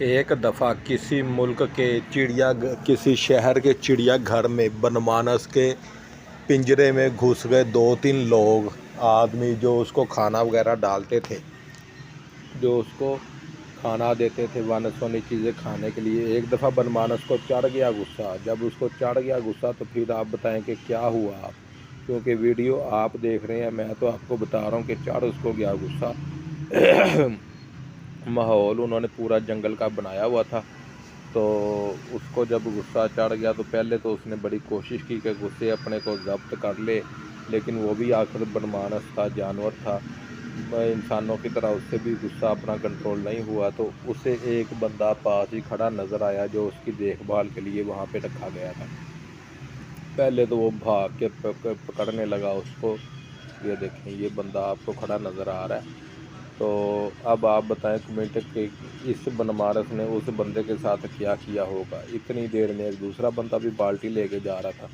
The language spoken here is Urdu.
ایک دفعہ کسی شہر کے چڑیا گھر میں بنمانس کے پنجرے میں گھس گئے 2-3 لوگ آدمی جو اس کو کھانا وغیرہ ڈالتے تھے، جو اس کو کھانا دیتے تھے، وانس چیزیں کھانے کے لیے۔ ایک دفعہ بنمانس کو چڑھ گیا غصہ۔ جب اس کو چڑھ گیا غصہ تو پھر آپ بتائیں کہ کیا ہوا آپ، کیونکہ ویڈیو آپ دیکھ رہے ہیں، میں تو آپ کو بتا رہا ہوں کہ چڑھ اس کو گیا غصہ۔ ماحول انہوں نے پورا جنگل کا بنایا ہوا تھا، تو اس کو جب غصہ چڑھ گیا تو پہلے تو اس نے بڑی کوشش کی کہ غصے اپنے کو ضبط کر لے، لیکن وہ بھی آخر بنمانس تھا، جانور تھا، انسانوں کی طرح اس سے بھی غصہ اپنا کنٹرول نہیں ہوا، تو اسے ایک بندہ پاس ہی کھڑا نظر آیا جو اس کی دیکھ بھال کے لیے وہاں پہ رکھا گیا تھا۔ پہلے تو وہ بھاگ کے پکڑنے لگا اس کو، یہ دیکھیں یہ بندہ آپ کو کھڑا نظر آ رہا ہے۔ تو اب آپ بتائیں کمنٹ کہ اس بنمارس نے اس بندے کے ساتھ کیا کیا ہوگا۔ اتنی دیر میں ایک دوسرا بندہ بھی بالٹی لے کے جا رہا تھا،